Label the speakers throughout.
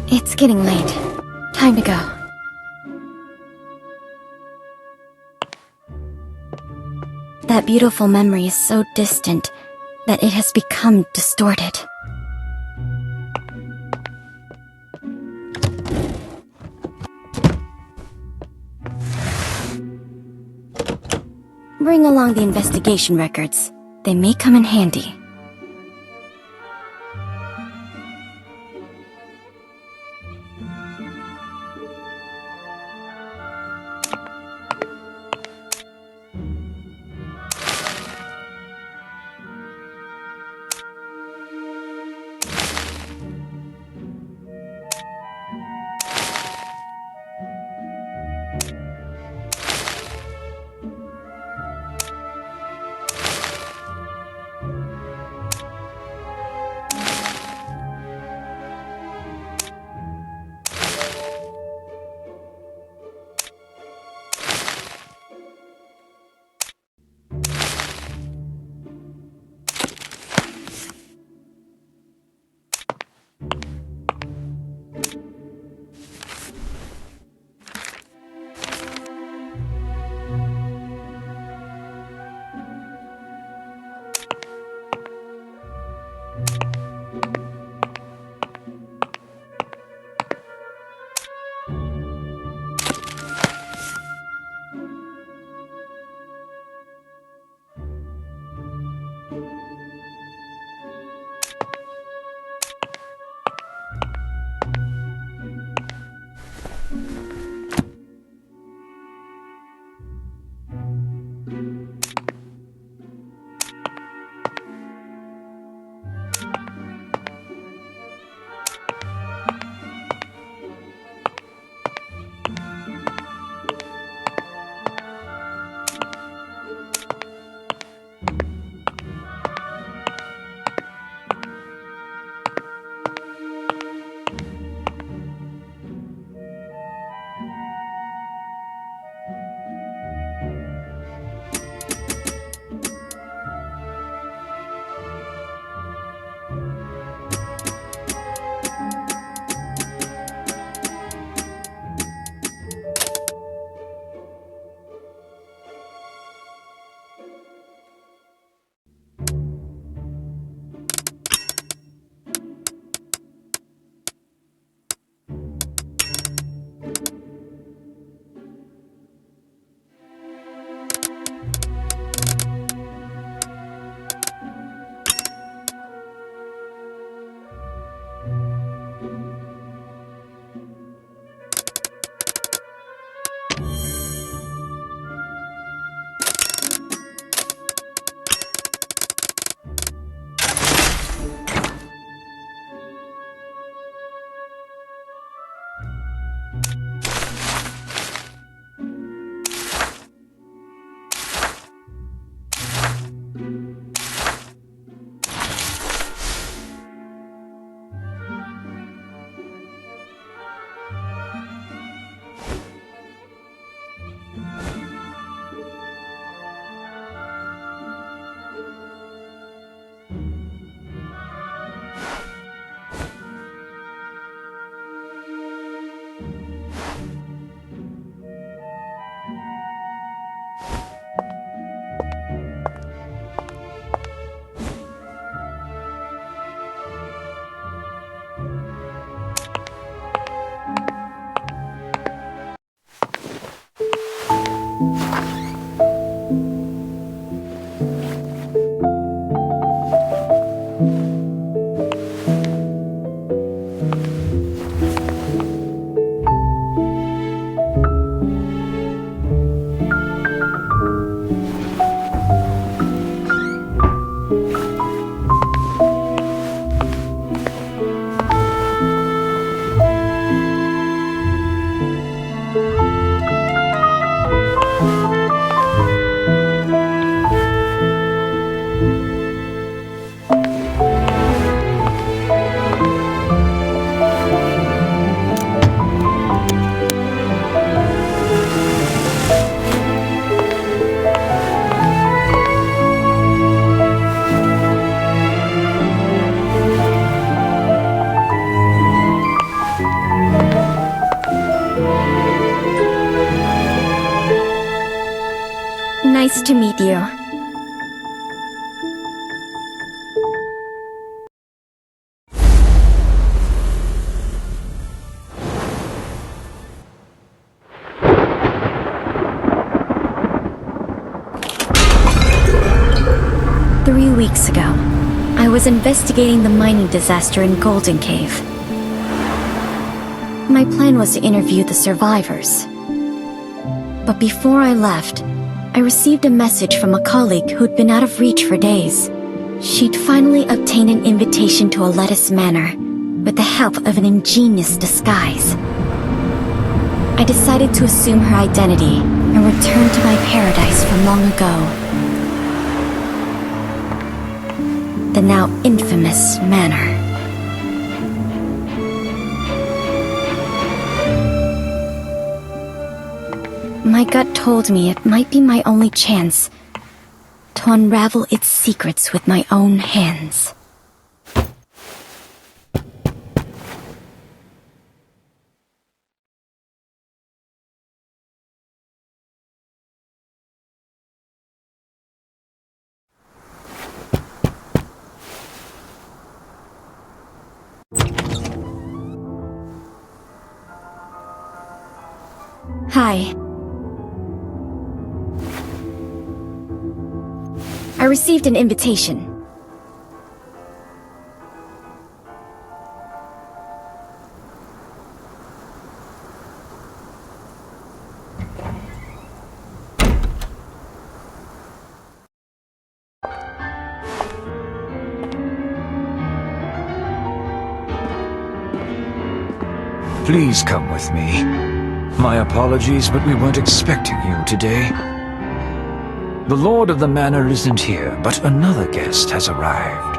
Speaker 1: It's getting late. Time to go. That beautiful memory is so distant that it has become distorted. Bring along the investigation records. They may come in handy. Nice to meet you. Three weeks ago, I was investigating the mining disaster in Golden Cave. My plan was to interview the survivors. But before I left, I received a message from a colleague who'd been out of reach for days. She'd finally obtained an invitation to Alettis Manor, with the help of an ingenious disguise. I decided to assume her identity and return to my paradise from long ago. The now infamous manor. My gut told me it might be my only chance to unravel its secrets with my own hands. Hi. I received an invitation.
Speaker 2: Please come with me. My apologies, but we weren't expecting you today. The Lord of the Manor isn't here, but another guest has arrived.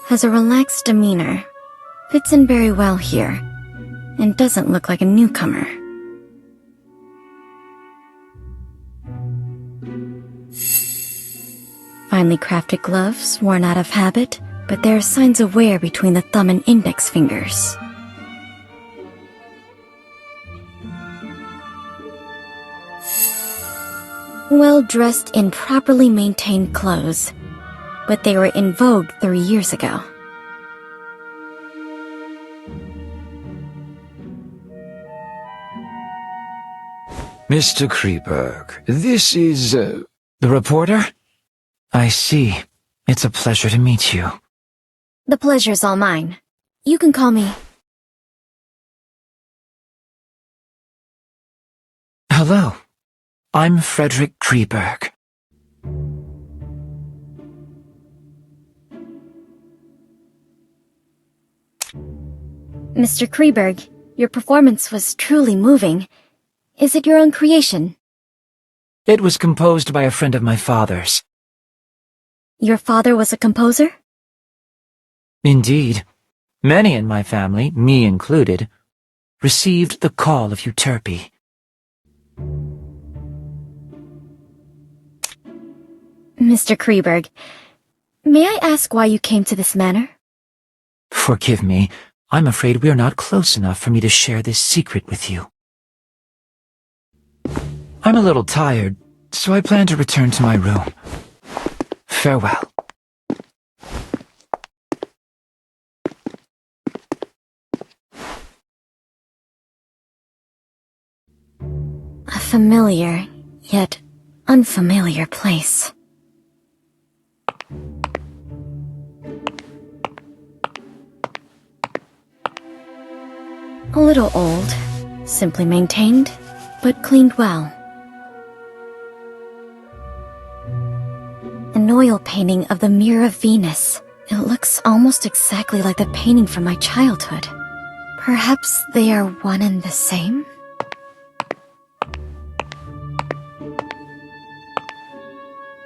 Speaker 1: Has a relaxed demeanor, fits in very well here, and doesn't look like a newcomer. Finely crafted gloves, worn out of habit, but there are signs of wear between the thumb and index fingers. Well dressed in properly maintained clothes, but they were in vogue 3 years ago.
Speaker 2: Mr. Kreeberg, this is, the reporter? I see. It's a pleasure to meet you.
Speaker 1: The pleasure's all mine. You can call me...
Speaker 2: Hello. I'm Frederick Kreeberg.
Speaker 1: Mr. Kreeberg, your performance was truly moving. Is it your own creation?
Speaker 2: It was composed by a friend of my father's.
Speaker 1: Your father was a composer?
Speaker 2: Indeed. Many in my family, me included, received the call of Euterpe.
Speaker 1: Mr. Kreeberg, may I ask why you came to this manor?
Speaker 2: Forgive me. I'm afraid we're not close enough for me to share this secret with you. I'm a little tired, so I plan to return to my room. Farewell.
Speaker 1: A familiar, yet unfamiliar place. A little old, simply maintained, but cleaned well. An oil painting of the Mirror of Venus. It looks almost exactly like the painting from my childhood. Perhaps they are one and the same?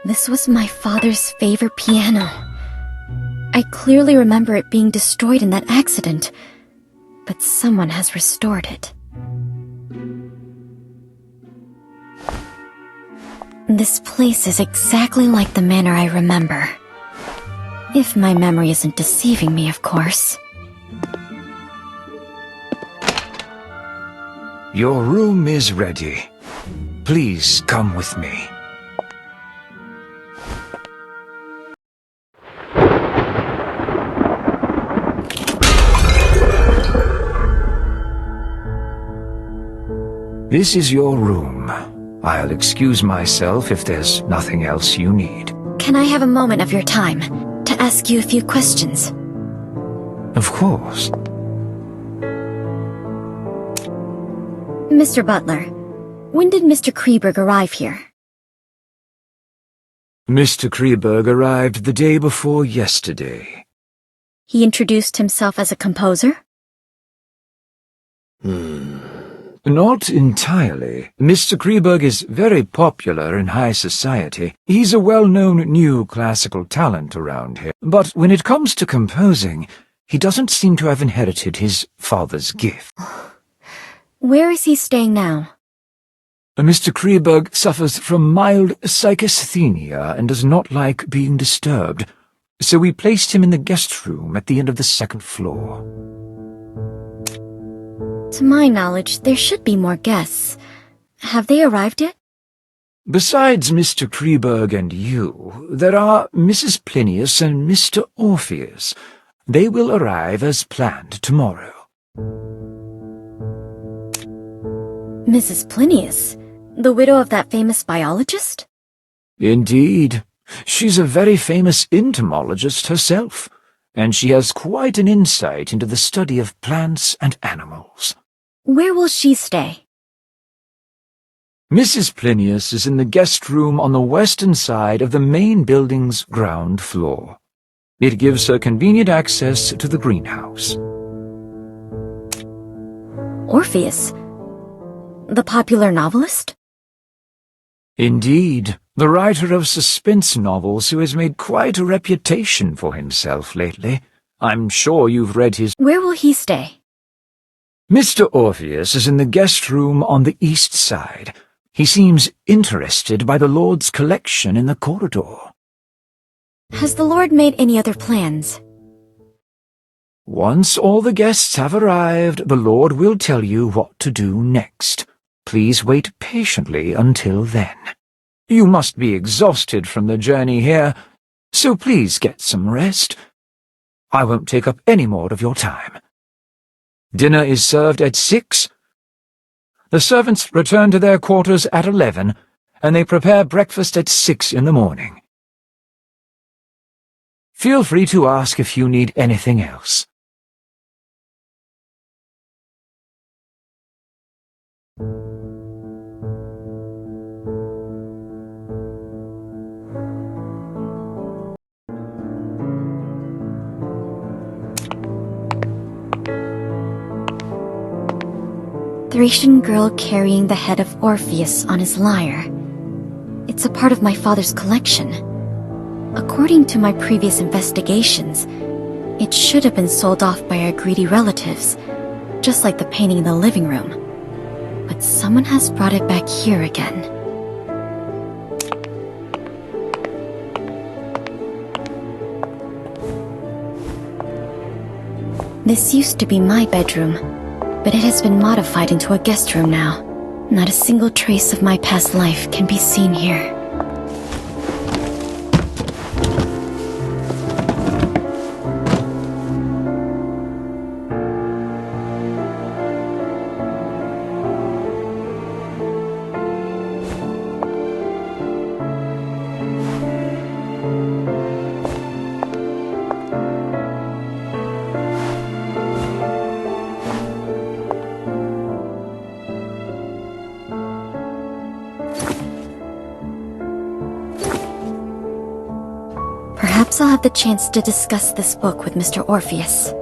Speaker 1: This was my father's favorite piano. I clearly remember it being destroyed in that accident, but someone has restored it. This place is exactly like the manor I remember. If my memory isn't deceiving me, of course.
Speaker 2: Your room is ready. Please come with me. This is your room. I'll excuse myself if there's nothing else you need.
Speaker 1: Can I have a moment of your time to ask you a few questions?
Speaker 2: Of course.
Speaker 1: Mr. Butler, when did Mr. Kreberg arrive here?
Speaker 2: Mr. Kreberg arrived the day before yesterday.
Speaker 1: He introduced himself as a composer?
Speaker 2: Not entirely. Mr. Kreberg is very popular in high society. He's a well-known new classical talent around here. But when it comes to composing, he doesn't seem to have inherited his father's gift.
Speaker 1: Where is he staying now?
Speaker 2: Mr. Kreberg suffers from mild psychasthenia and does not like being disturbed, so we placed him in the guest room at the end of the second floor.
Speaker 1: To my knowledge, there should be more guests. Have they arrived yet?
Speaker 2: Besides Mr. Kreberg and you, there are Mrs. Plinius and Mr. Orpheus. They will arrive as planned tomorrow.
Speaker 1: Mrs. Plinius? The widow of that famous biologist?
Speaker 2: Indeed. She's a very famous entomologist herself, and she has quite an insight into the study of plants and animals.
Speaker 1: Where will she stay?
Speaker 2: Mrs. Plinius is in the guest room on the western side of the main building's ground floor. It gives her convenient access to the greenhouse.
Speaker 1: Orpheus? The popular novelist?
Speaker 2: Indeed, the writer of suspense novels who has made quite a reputation for himself lately. I'm sure you've read his...
Speaker 1: Where will he stay?
Speaker 2: Mr. Orpheus is in the guest room on the east side. He seems interested by the Lord's collection in the corridor.
Speaker 1: Has the Lord made any other plans?
Speaker 2: Once all the guests have arrived, the Lord will tell you what to do next. Please wait patiently until then. You must be exhausted from the journey here, so please get some rest. I won't take up any more of your time. Dinner is served at 6. The servants return to their quarters at 11, and they prepare breakfast at 6 in the morning. Feel free to ask if you need anything else.
Speaker 1: Thracian girl carrying the head of Orpheus on his lyre. It's a part of my father's collection. According to my previous investigations, it should have been sold off by our greedy relatives, just like the painting in the living room. But someone has brought it back here again. This used to be my bedroom, but it has been modified into a guest room now. Not a single trace of my past life can be seen here. Perhaps I'll have the chance to discuss this book with Mr. Orpheus.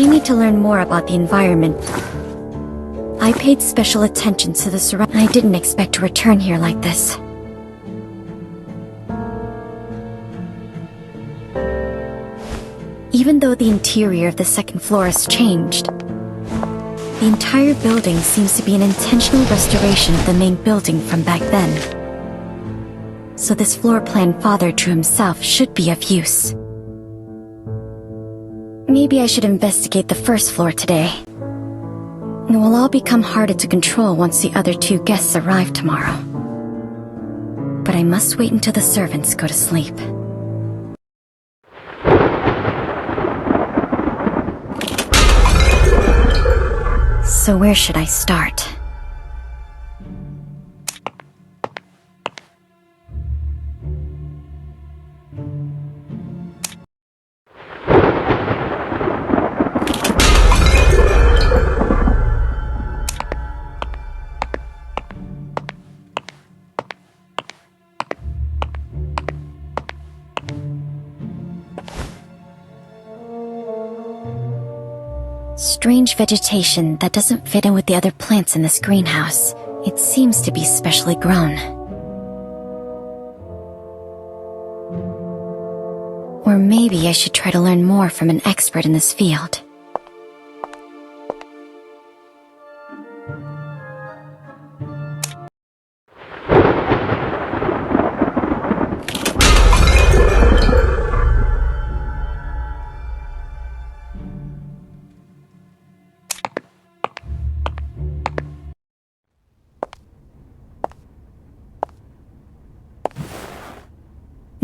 Speaker 1: I need to learn more about the environment. I paid special attention to the surroundings. I didn't expect to return here like this. Even though the interior of the second floor has changed, the entire building seems to be an intentional restoration of the main building from back then. So this floor plan Father drew himself should be of use. Maybe I should investigate the first floor today. It will all become harder to control once the other two guests arrive tomorrow. But I must wait until the servants go to sleep. So where should I start? Strange vegetation that doesn't fit in with the other plants in this greenhouse. It seems to be specially grown. Or maybe I should try to learn more from an expert in this field.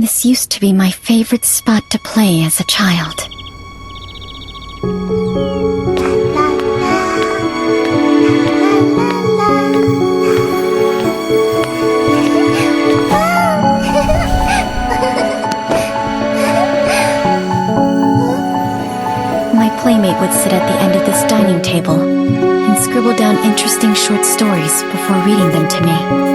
Speaker 1: This used to be my favorite spot to play as a child. My playmate would sit at the end of this dining table and scribble down interesting short stories before reading them to me.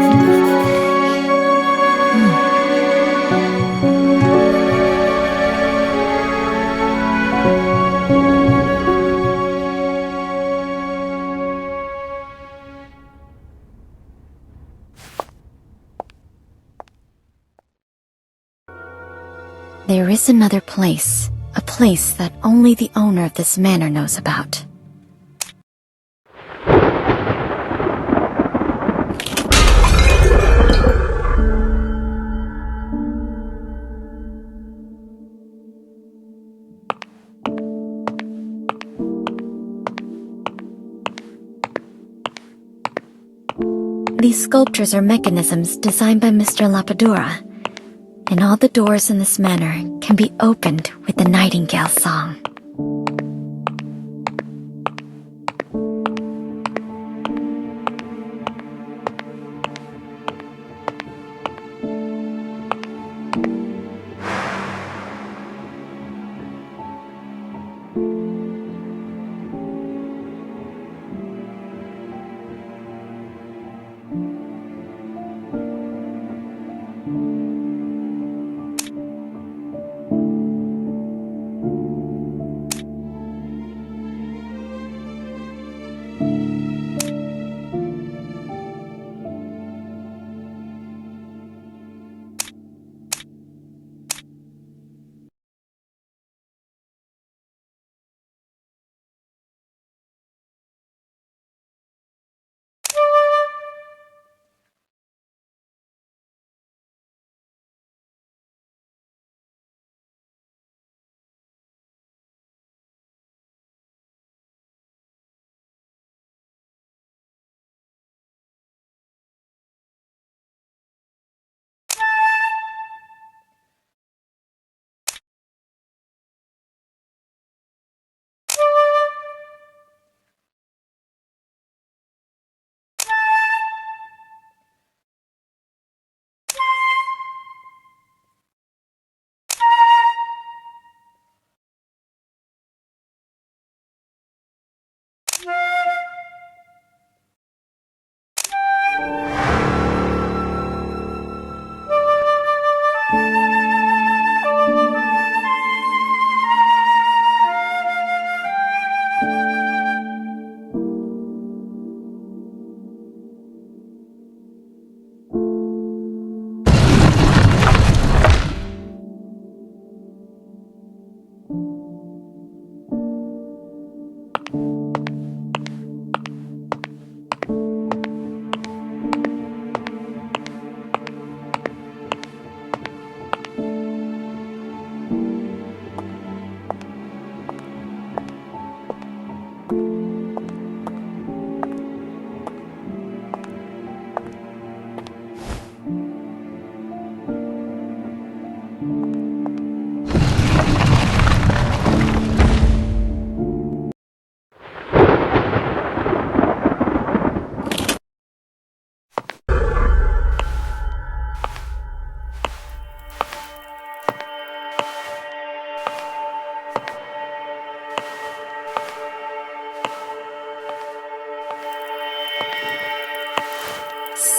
Speaker 1: There is another place, a place that only the owner of this manor knows about. These sculptures are mechanisms designed by Mr. Lapadura, and all the doors in this manor can be opened with the nightingale song.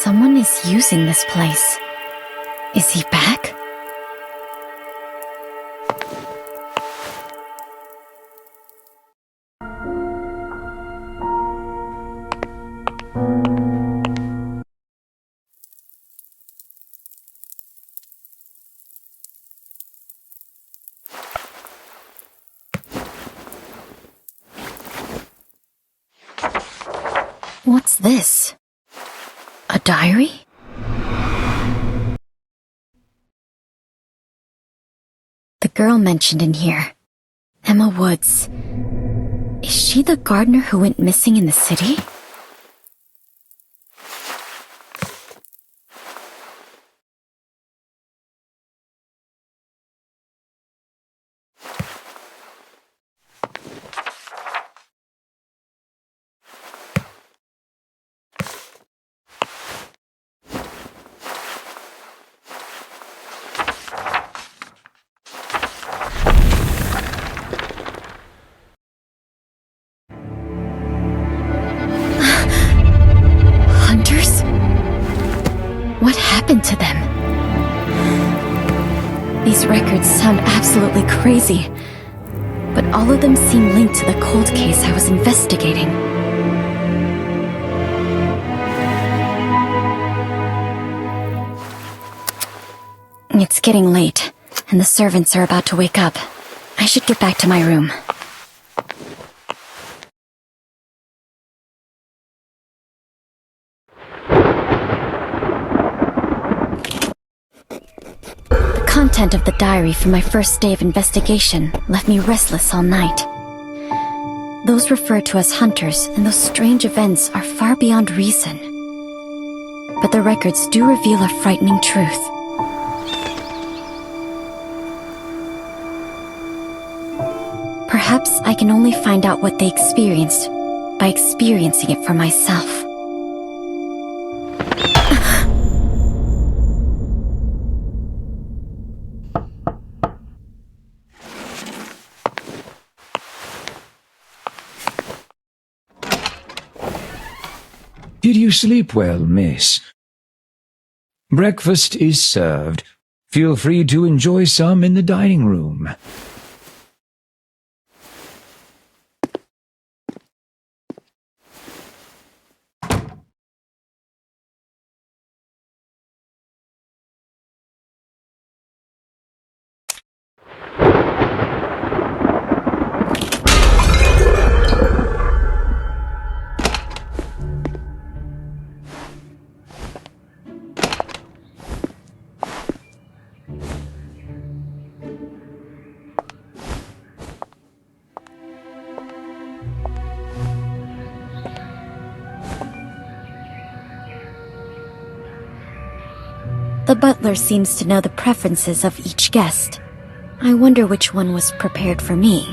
Speaker 1: Someone is using this place. Is he back? What's this? A diary? The girl mentioned in here, Emma Woods. Is she the gardener who went missing in the city? Hunters? What happened to them? These records sound absolutely crazy, but all of them seem linked to the cold case I was investigating. It's getting late, and the servants are about to wake up. I should get back to my room. The content of the diary from my first day of investigation left me restless all night. Those referred to as hunters and those strange events are far beyond reason. But the records do reveal a frightening truth. Perhaps I can only find out what they experienced by experiencing it for myself.
Speaker 2: Did you sleep well, miss? Breakfast is served. Feel free to enjoy some in the dining room.
Speaker 1: The butler seems to know the preferences of each guest. I wonder which one was prepared for me.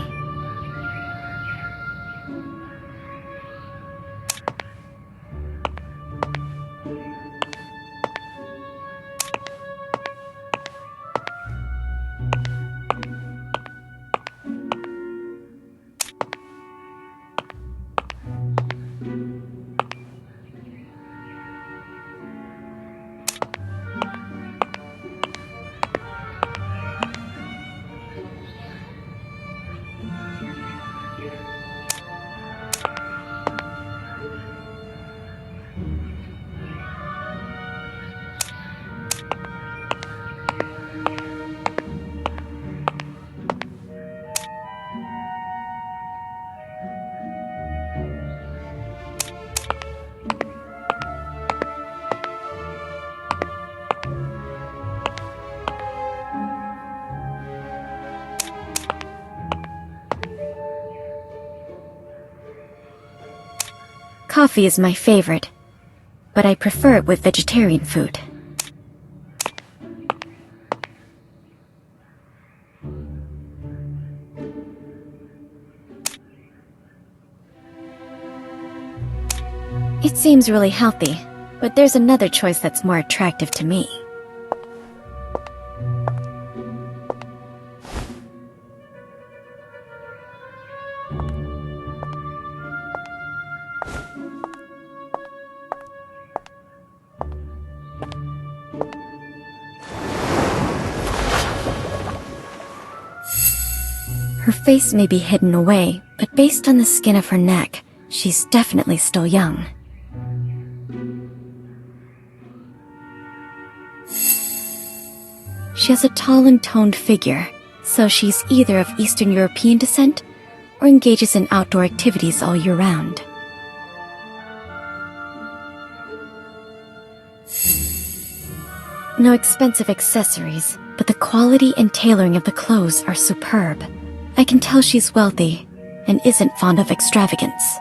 Speaker 1: Coffee is my favorite, but I prefer it with vegetarian food. It seems really healthy, but there's another choice that's more attractive to me. Her face may be hidden away, but based on the skin of her neck, she's definitely still young. She has a tall and toned figure, so she's either of Eastern European descent or engages in outdoor activities all year round. No expensive accessories, but the quality and tailoring of the clothes are superb. I can tell she's wealthy and isn't fond of extravagance.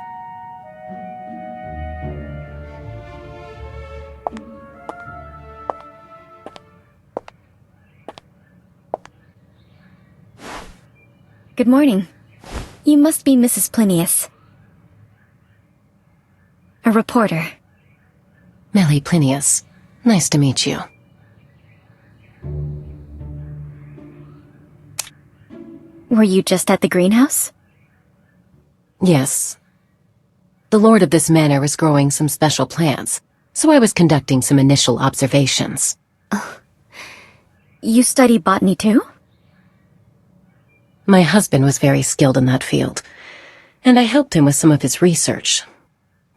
Speaker 1: Good morning. You must be Mrs. Plinius. A reporter.
Speaker 3: Melly Plinius. Nice to meet you.
Speaker 1: Were you just at the greenhouse?
Speaker 3: Yes. The lord of this manor is growing some special plants, so I was conducting some initial observations.
Speaker 1: You study botany too?
Speaker 3: My husband was very skilled in that field, and I helped him with some of his research,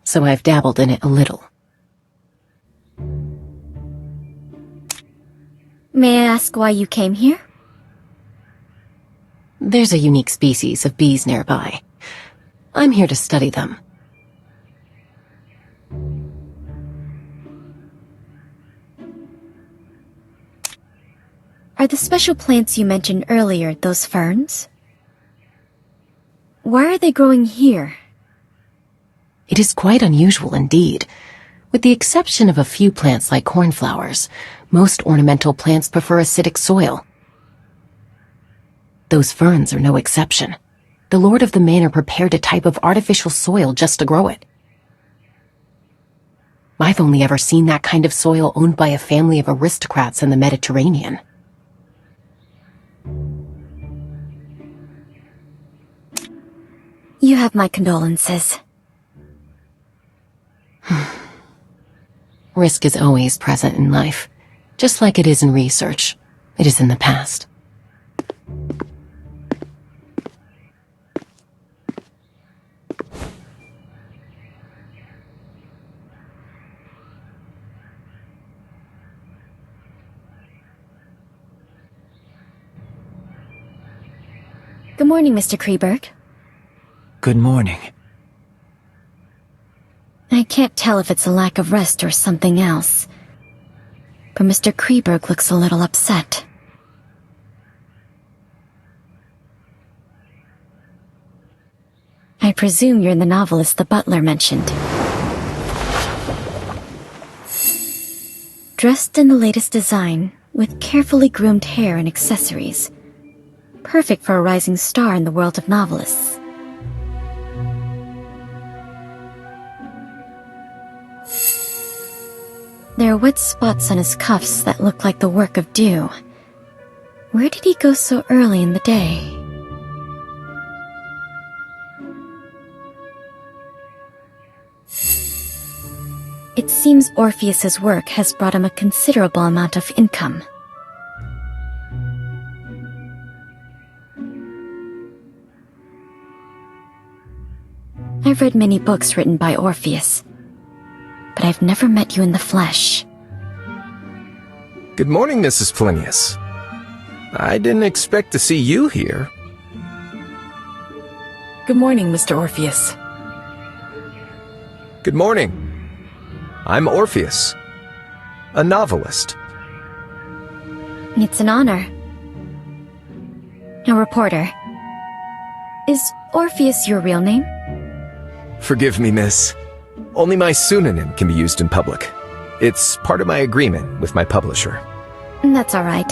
Speaker 3: so I've dabbled in it a little.
Speaker 1: May I ask why you came here?
Speaker 3: There's a unique species of bees nearby. I'm here to study them.
Speaker 1: Are the special plants you mentioned earlier those ferns? Why are they growing here?
Speaker 3: It is quite unusual indeed. With the exception of a few plants like cornflowers, most ornamental plants prefer acidic soil. Those ferns are no exception. The lord of the manor prepared a type of artificial soil just to grow it. I've only ever seen that kind of soil owned by a family of aristocrats in the Mediterranean.
Speaker 1: You have my condolences.
Speaker 3: Risk is always present in life, just like it is in research. It is in the past.
Speaker 1: Good morning, Mr. Kreberg.
Speaker 2: Good morning.
Speaker 1: I can't tell if it's a lack of rest or something else, but Mr. Kreberg looks a little upset. I presume you're the novelist the butler mentioned. Dressed in the latest design, with carefully groomed hair and accessories. Perfect for a rising star in the world of novelists. There are wet spots on his cuffs that look like the work of dew. Where did he go so early in the day? It seems Orpheus's work has brought him a considerable amount of income. I've read many books written by Orpheus, but I've never met you in the flesh.
Speaker 4: Good morning, Mrs. Plinius. I didn't expect to see you here.
Speaker 5: Good morning, Mr. Orpheus.
Speaker 4: Good morning. I'm Orpheus, a novelist.
Speaker 1: It's an honor. A reporter. Is Orpheus your real name?
Speaker 4: Forgive me, miss. Only my pseudonym can be used in public. It's part of my agreement with my publisher.
Speaker 1: That's all right.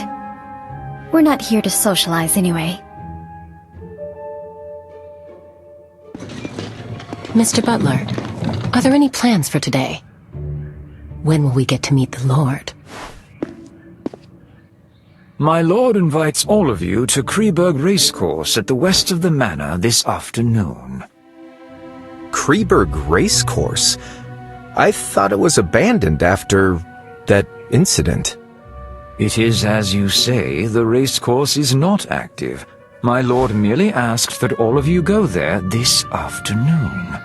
Speaker 1: We're not here to socialize anyway.
Speaker 3: Mr. Butler, are there any plans for today? When will we get to meet the Lord?
Speaker 2: My lord invites all of you to Kreberg Racecourse at the west of the manor this afternoon.
Speaker 4: Kreberg Racecourse? I thought it was abandoned after that incident.
Speaker 2: It is as you say, the racecourse is not active, My lord merely asked that all of you go there this afternoon.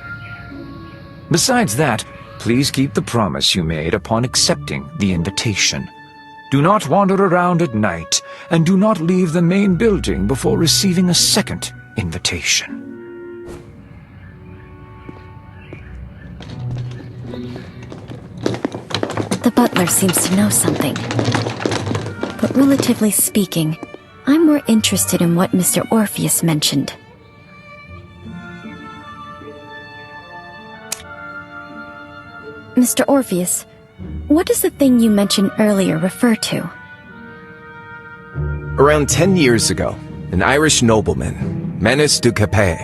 Speaker 2: Besides that, please keep the promise you made upon accepting the invitation. Do not wander around at night, and do not leave the main building before receiving a second invitation.
Speaker 1: The butler seems to know something. But relatively speaking, I'm more interested in what Mr. Orpheus mentioned. Mr. Orpheus, what does the thing you mentioned earlier refer to?
Speaker 4: Around 10 years ago, an Irish nobleman, Manus du Capet,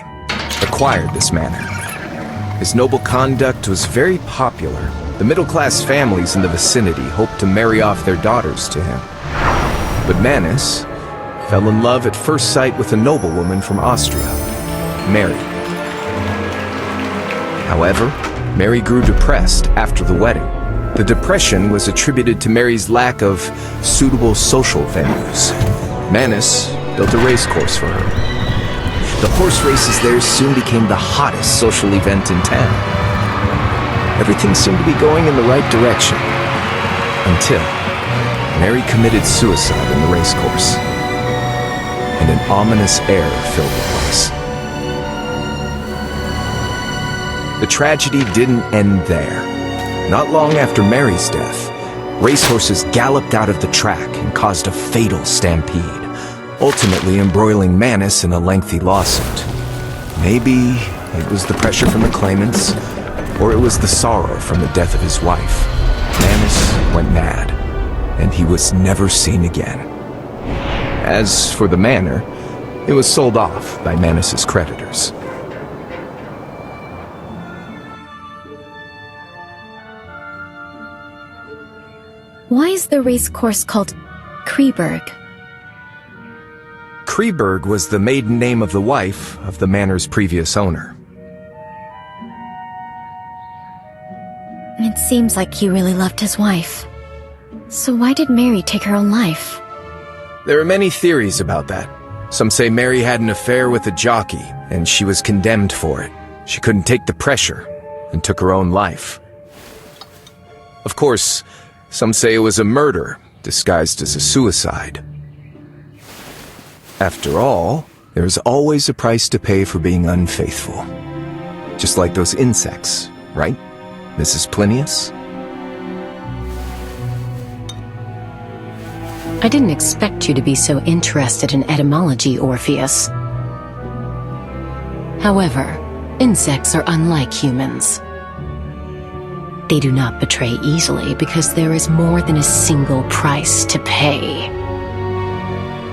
Speaker 4: acquired this manor. His noble conduct was very popular. The middle-class families in the vicinity hoped to marry off their daughters to him. But Manus fell in love at first sight with a noblewoman from Austria, Mary. However, Mary grew depressed after the wedding. The depression was attributed to Mary's lack of suitable social venues. Manus built a racecourse for her. The horse races there soon became the hottest social event in town. Everything seemed to be going in the right direction, until Mary committed suicide in the racecourse, and an ominous air filled the place. The tragedy didn't end there. Not long after Mary's death, racehorses galloped out of the track and caused a fatal stampede, ultimately embroiling Manus in a lengthy lawsuit. Maybe it was the pressure from the claimants, or it was the sorrow from the death of his wife. Manus went mad, and he was never seen again. As for the manor, it was sold off by Manus's creditors.
Speaker 1: Why is the race course called Kreberg?
Speaker 4: Kreberg was the maiden name of the wife of the manor's previous owner.
Speaker 1: It seems like he really loved his wife. So why did Mary take her own life?
Speaker 4: There are many theories about that. Some say Mary had an affair with a jockey, and she was condemned for it. She couldn't take the pressure, and took her own life. Of course, some say it was a murder, disguised as a suicide. After all, there's always a price to pay for being unfaithful. Just like those insects, right, Mrs. Plinius?
Speaker 3: I didn't expect you to be so interested in etymology, Orpheus. However, insects are unlike humans. They do not betray easily because there is more than a single price to pay.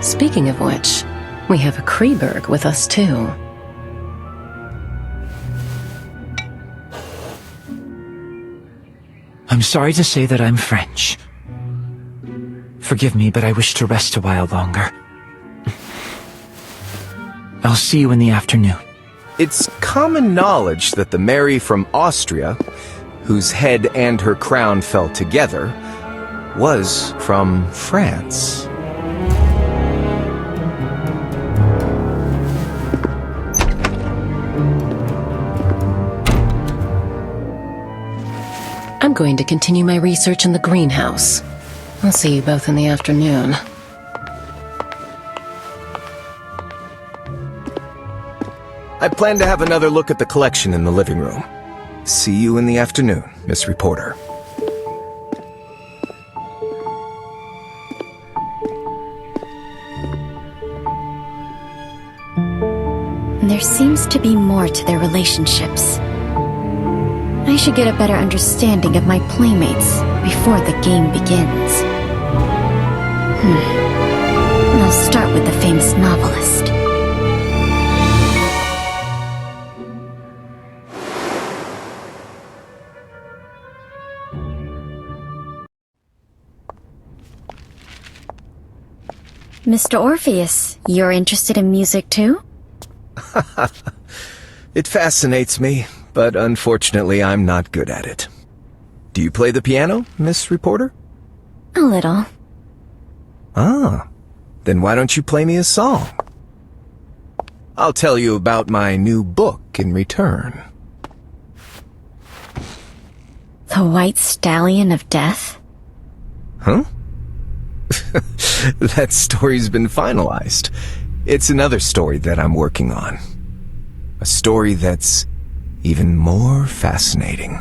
Speaker 3: Speaking of which, we have a Kreberg with us too.
Speaker 2: I'm sorry to say that I'm French. Forgive me, but I wish to rest a while longer. I'll see you in the afternoon.
Speaker 4: It's common knowledge that the Mary from Austria, whose head and her crown fell together, was from France.
Speaker 3: I'm going to continue my research in the greenhouse. I'll see you both in the afternoon.
Speaker 4: I plan to have another look at the collection in the living room. See you in the afternoon, Miss Reporter.
Speaker 1: There seems to be more to their relationships. I should get a better understanding of my playmates before the game begins. I'll start with the famous novelist. Mr. Orpheus, you're interested in music too?
Speaker 4: It fascinates me, but unfortunately I'm not good at it. Do you play the piano, Miss Reporter?
Speaker 1: A little.
Speaker 4: Ah, then why don't you play me a song? I'll tell you about my new book in return.
Speaker 1: The White Stallion of Death?
Speaker 4: Huh? That story's been finalized. It's another story that I'm working on. A story that's even more fascinating.